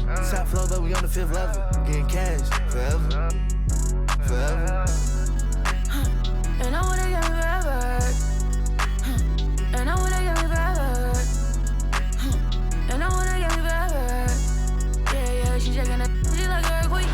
Top floor, but we on the 5th level. Getting cash forever. Forever. And I wanna get me forever. And I wanna get me forever. And I wanna get me forever. Yeah, yeah, she shaking that she like a queen.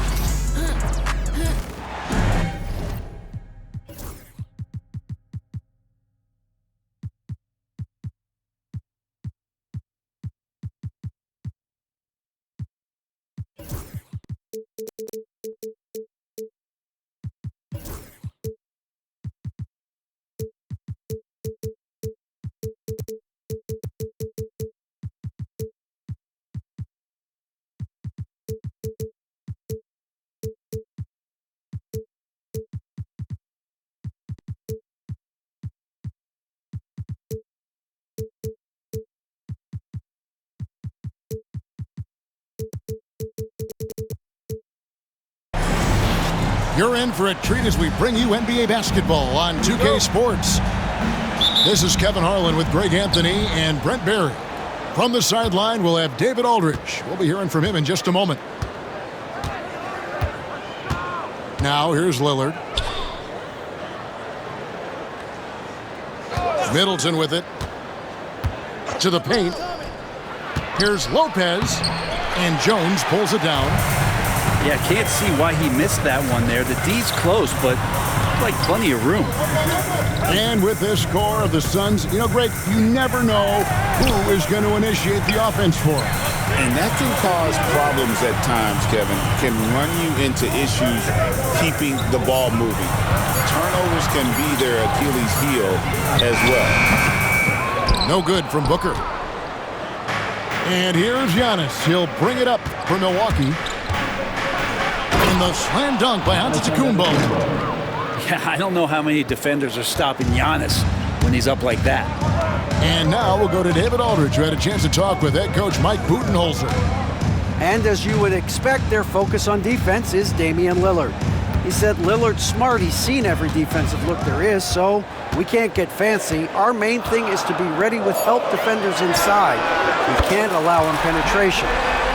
You're in for a treat as we bring you NBA basketball on 2K Sports. This is Kevin Harlan with Greg Anthony and Brent Barry. From the sideline, we'll have David Aldridge. We'll be hearing from him in just a moment. Now, here's Lillard. Middleton with it. To the paint. Here's Lopez. And Jones pulls it down. Yeah, can't see why he missed that one there. The D's close, but like plenty of room. And with this score of the Suns, you know, Greg, you never know who is going to initiate the offense for him. And that can cause problems at times, Kevin. Can run you into issues keeping the ball moving. Turnovers can be their Achilles heel as well. No good from Booker. And here's Giannis. He'll bring it up for Milwaukee. And the slam dunk by Antetokounmpo. Yeah, I don't know how many defenders are stopping Giannis when he's up like that. And now we'll go to David Aldridge, who had a chance to talk with head coach Mike Budenholzer. And as you would expect, their focus on defense is Damian Lillard. He said Lillard's smart. He's seen every defensive look there is, so we can't get fancy. Our main thing is to be ready with help defenders inside. We can't allow him penetration.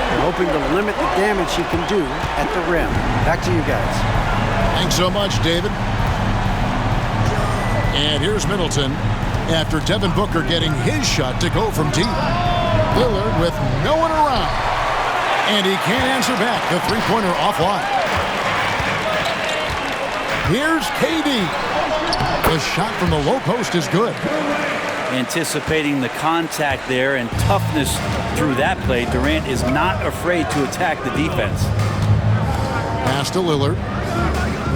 We're hoping to limit the damage he can do at the rim. Back to you guys. Thanks so much, David. And here's Middleton after Devin Booker getting his shot to go from deep. Lillard with no one around. And he can't answer back. The three-pointer offline. Here's KD. The shot from the low post is good. Anticipating the contact there and toughness through that play, Durant is not afraid to attack the defense. Pass to Lillard.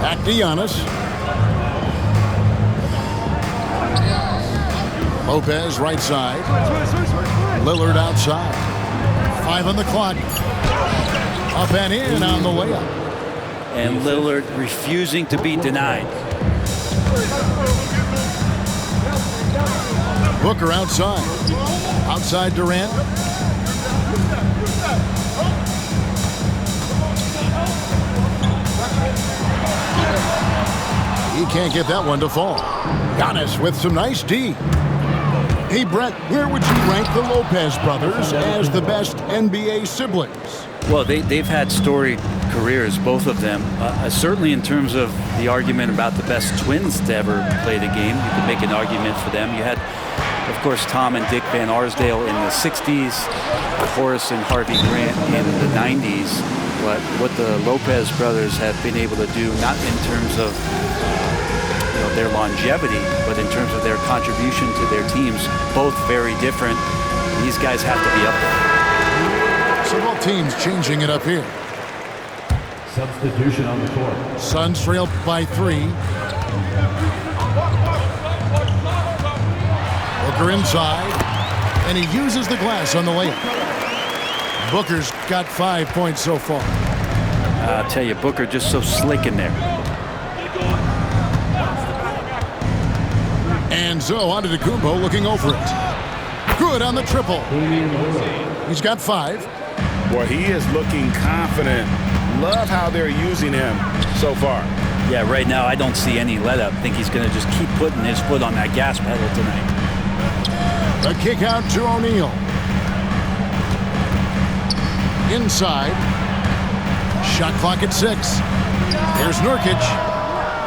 Back to Giannis. Lopez right side. Lillard outside. 5 on the clock. Up and in on the layup. And Lillard refusing to be denied. Booker outside. Outside Durant. He can't get that one to fall. Giannis with some nice D. Hey, Brett, where would you rank the Lopez brothers as the best NBA siblings? Well, they've had storied careers, both of them. Certainly in terms of the argument about the best twins to ever play the game, you could make an argument for them. You had, of course, Tom and Dick Van Arsdale in the 60s, Horace and Harvey Grant in the 90s. But what the Lopez brothers have been able to do, not in terms of their longevity, but in terms of their contribution to their teams, both very different. These guys have to be up there. So both teams changing it up here. Substitution on the court. Suns trail by 3. Booker inside, and he uses the glass on the layup. Booker's got 5 points so far. I'll tell you, Booker just so slick in there. And so Antetokounmpo looking over it. Good on the triple. He's got 5. Boy, he is looking confident. Love how they're using him so far. Yeah, right now I don't see any let up. I think he's going to just keep putting his foot on that gas pedal tonight. A kick out to O'Neal. inside. Shot clock at 6. Here's Nurkic.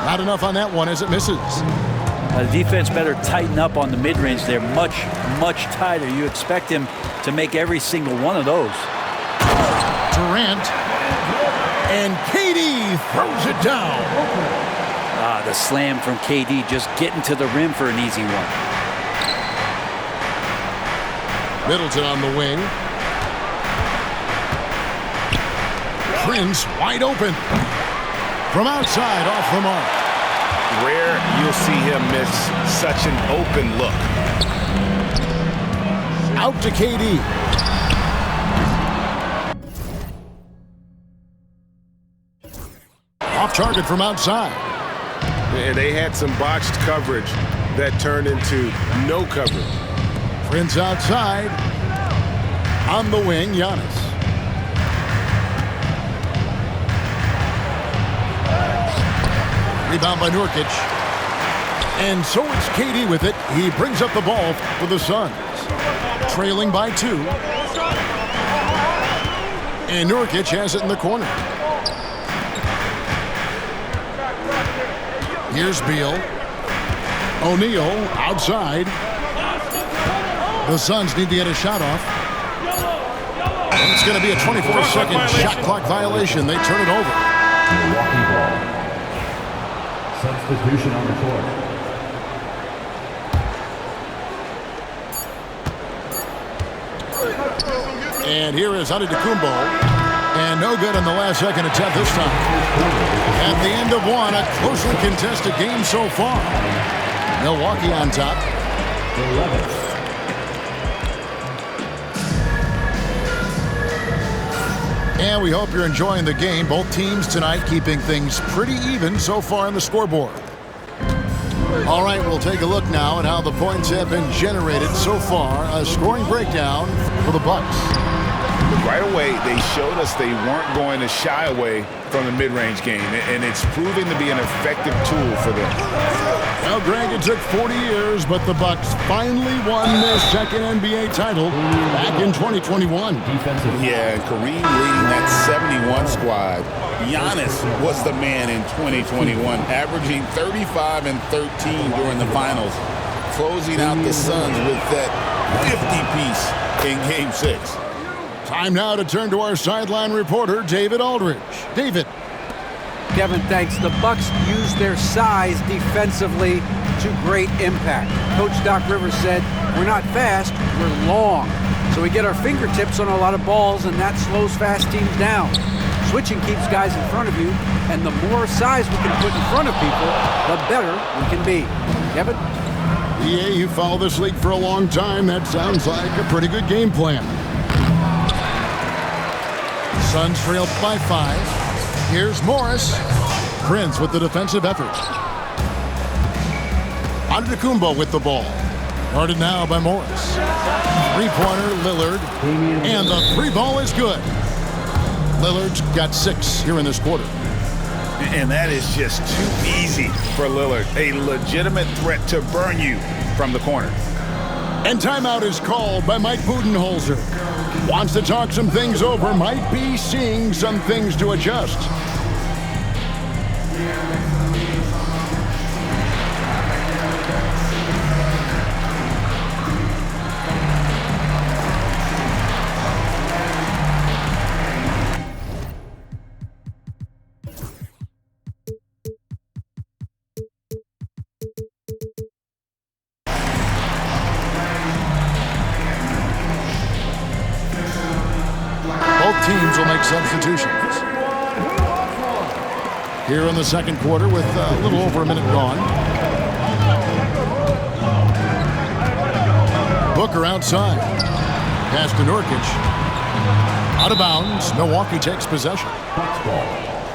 Not enough on that one as it misses. The defense better tighten up on the mid-range. They're much, much tighter. You expect him to make every single one of those. Durant. And KD throws it down. The slam from KD, just getting to the rim for an easy one. Middleton on the wing. Prince wide open. From outside, off the mark. Rare you'll see him miss such an open look. Out to KD. Off target from outside. And they had some botched coverage that turned into no coverage. Prince outside. On the wing, Giannis. Rebound by Nurkic. And so it's KD with it. He brings up the ball for the Suns. Trailing by 2. And Nurkic has it in the corner. Here's Beal. O'Neal outside. The Suns need to get a shot off. And it's going to be a 24-second shot clock violation. They turn it over. Milwaukee ball. Substitution on the court. And here is Antetokounmpo. And no good in the last second attempt this time. At the end of one, a closely contested game so far. Milwaukee on top. 11th. And we hope you're enjoying the game. Both teams tonight keeping things pretty even so far on the scoreboard. All right, we'll take a look now at how the points have been generated so far. A scoring breakdown for the Bucks. Right away, they showed us they weren't going to shy away from the mid-range game, and it's proving to be an effective tool for them. Well, Greg, it took 40 years, but the Bucks finally won their second NBA title back in 2021. Yeah, and Kareem leading that 71 squad. Giannis was the man in 2021, averaging 35 and 13 during the finals, closing out the Suns with that 50-piece in Game 6. Time now to turn to our sideline reporter, David Aldridge. David. Kevin, thanks. The Bucks use their size defensively to great impact. Coach Doc Rivers said, we're not fast, we're long. So we get our fingertips on a lot of balls, and that slows fast teams down. Switching keeps guys in front of you, and the more size we can put in front of people, the better we can be. Kevin? Yeah, you follow this league for a long time. That sounds like a pretty good game plan. Suns trail by 5. Here's Morris. Prince with the defensive effort. Antetokounmpo with the ball. Guarded now by Morris. Three-pointer, Lillard. And the three ball is good. Lillard's got 6 here in this quarter. And that is just too easy for Lillard. A legitimate threat to burn you from the corner. And timeout is called by Mike Budenholzer. Wants to talk some things over, might be seeing some things to adjust. Both teams will make substitutions. Here in the second quarter with a little over a minute gone. Booker outside. Pass to Nurkic. Out of bounds. Milwaukee takes possession.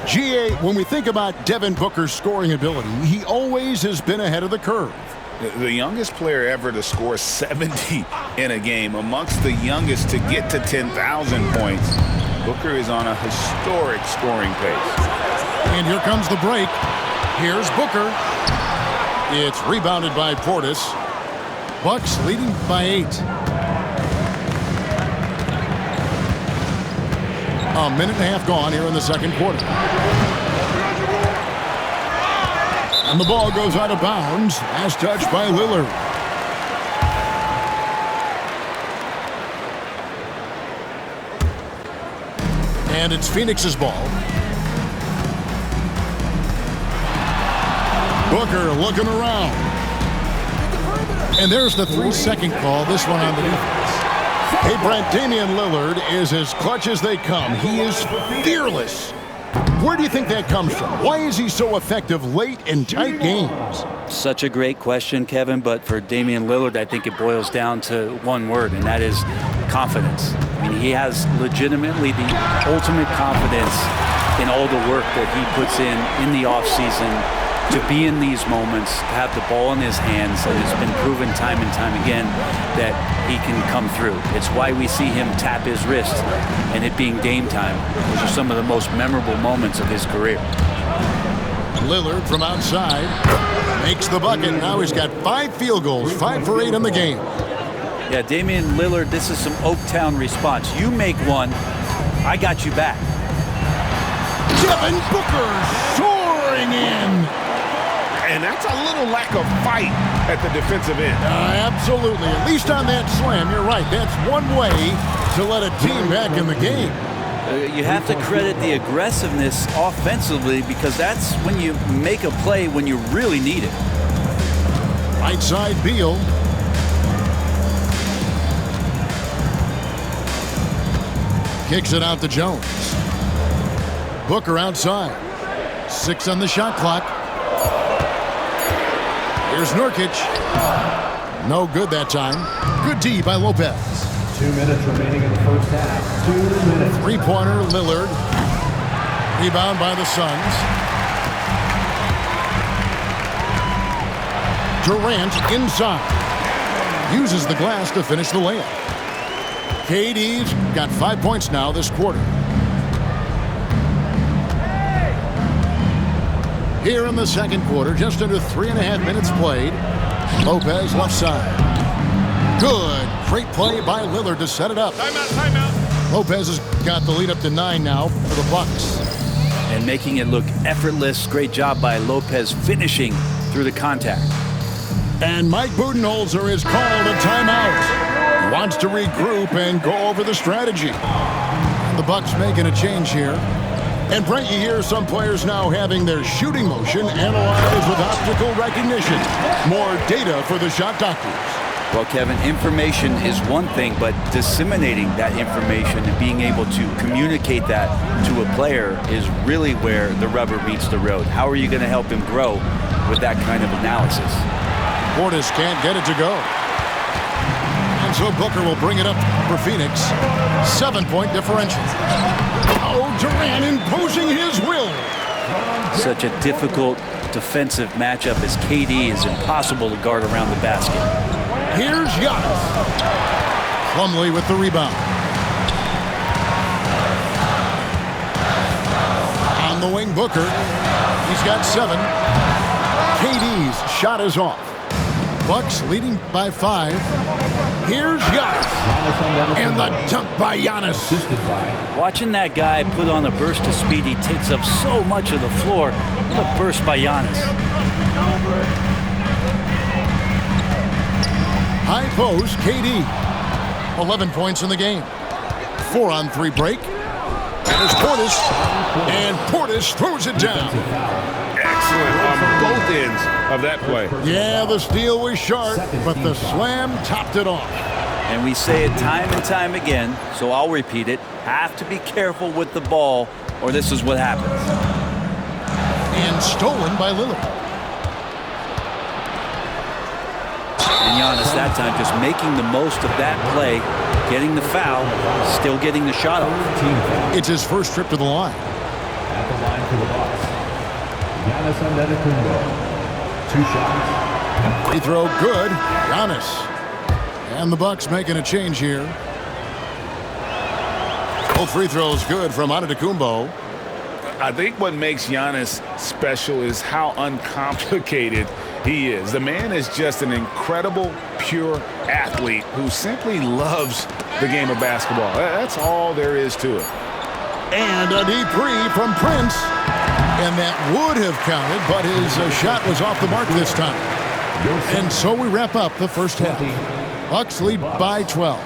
GA, when we think about Devin Booker's scoring ability, he always has been ahead of the curve. The youngest player ever to score 70 in a game, amongst the youngest to get to 10,000 points. Booker is on a historic scoring pace. And here comes the break. Here's Booker. It's rebounded by Portis. Bucks leading by 8. A minute and a half gone here in the second quarter. And the ball goes out of bounds. Last touch by Lillard. And it's Phoenix's ball. Booker looking around. And there's the 3-second call. This one on the defense. Hey, Brent, Damian Lillard is as clutch as they come. He is fearless. Where do you think that comes from? Why is he so effective late in tight games? Such a great question, Kevin, but for Damian Lillard, I think it boils down to one word, and that is confidence. I mean, he has legitimately the ultimate confidence in all the work that he puts in the offseason to be in these moments, to have the ball in his hands, and it's been proven time and time again that he can come through. It's why we see him tap his wrist and it being game time. Those are some of the most memorable moments of his career. Lillard from outside makes the bucket. Now he's got 5 field goals, 5 for 8 in the game. Yeah, Damian Lillard, this is some Oaktown response. You make one, I got you back. Devin Booker soaring in. And that's a little lack of fight at the defensive end. Absolutely. At least on that slam, you're right. That's one way to let a team back in the game. You have to credit the aggressiveness offensively because that's when you make a play when you really need it. Right side, Beal. Kicks it out to Jones. Booker outside. 6 on the shot clock. Here's Nurkic. No good that time. Good D by Lopez. 2 minutes remaining in the first half. 2 minutes. 3-pointer, Lillard. Rebound by the Suns. Durant inside. Uses the glass to finish the layup. KD's got 5 points now this quarter. Here in the second quarter, just under 3.5 minutes played. Lopez left side. Good. Great play by Lillard to set it up. Timeout. Lopez has got the lead up to 9 now for the Bucks. And making it look effortless. Great job by Lopez finishing through the contact. And Mike Budenholzer is called a timeout. He wants to regroup and go over the strategy. And the Bucks making a change here. And Brent, you hear some players now having their shooting motion analyzed with optical recognition. More data for the shot doctors. Well, Kevin, information is one thing, but disseminating that information and being able to communicate that to a player is really where the rubber meets the road. How are you going to help him grow with that kind of analysis? Portis can't get it to go. And so Booker will bring it up for Phoenix. 7-point differential. Oh, Durant imposing his will. Such a difficult defensive matchup as KD is impossible to guard around the basket. Here's Giannis. Plumlee with the rebound. On the wing, Booker. He's got 7. KD's shot is off. Bucks leading by 5. Here's Giannis. And the dunk by Giannis. Watching that guy put on a burst of speed, he takes up so much of the floor. What a burst by Giannis. High post, KD. 11 points in the game. 4-on-3 break. And it's Portis. And Portis throws it down. Excellent on both ends of that play. Yeah, the steal was sharp, but the slam topped it off. And we say it time and time again, so I'll repeat it. Have to be careful with the ball, or this is what happens. And stolen by Lillard. And Giannis that time just making the most of that play, getting the foul, still getting the shot off. It's his first trip to the line. At the line for the Bucks, Giannis Antetokounmpo. 2 shots. Free throw good. Giannis. And the Bucks making a change here. Both free throws good from Antetokounmpo. I think what makes Giannis special is how uncomplicated he is. The man is just an incredible, pure athlete who simply loves the game of basketball. That's all there is to it. And a deep three from Prince. And that would have counted, but his shot was off the mark this time. And so we wrap up the first half. Bucks lead by 12.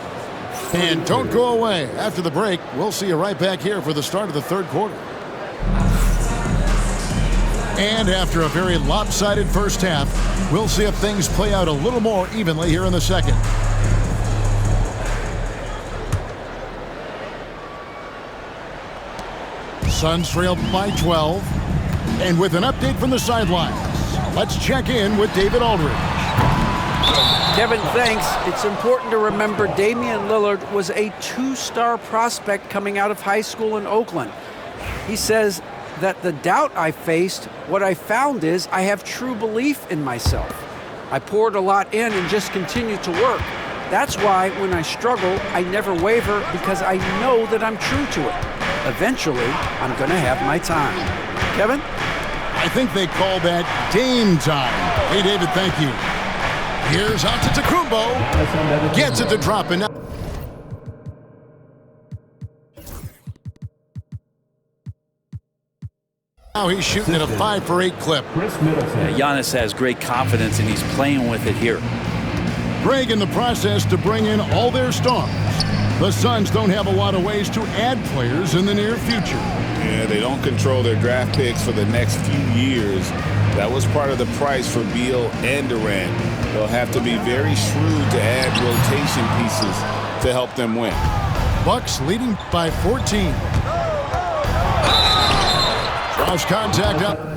And don't go away. After the break, we'll see you right back here for the start of the third quarter. And after a very lopsided first half, we'll see if things play out a little more evenly here in the second. Suns trail by 12. And with an update from the sidelines, let's check in with David Aldridge. Kevin, thanks. It's important to remember Damian Lillard was a two-star prospect coming out of high school in Oakland. He says that the doubt I faced, what I found is I have true belief in myself. I poured a lot in and just continued to work. That's why when I struggle, I never waver because I know that I'm true to it. Eventually, I'm going to have my time. Kevin? I think they call that Dame time. Hey, David, thank you. Here's Antetokounmpo. Gets it to drop. And now he's shooting at a 5 for 8 clip. Giannis has great confidence, and he's playing with it here. Greg in the process to bring in all their stars. The Suns don't have a lot of ways to add players in the near future. Yeah, they don't control their draft picks for the next few years. That was part of the price for Beal and Durant. They'll have to be very shrewd to add rotation pieces to help them win. Bucks leading by 14. Cross contact up.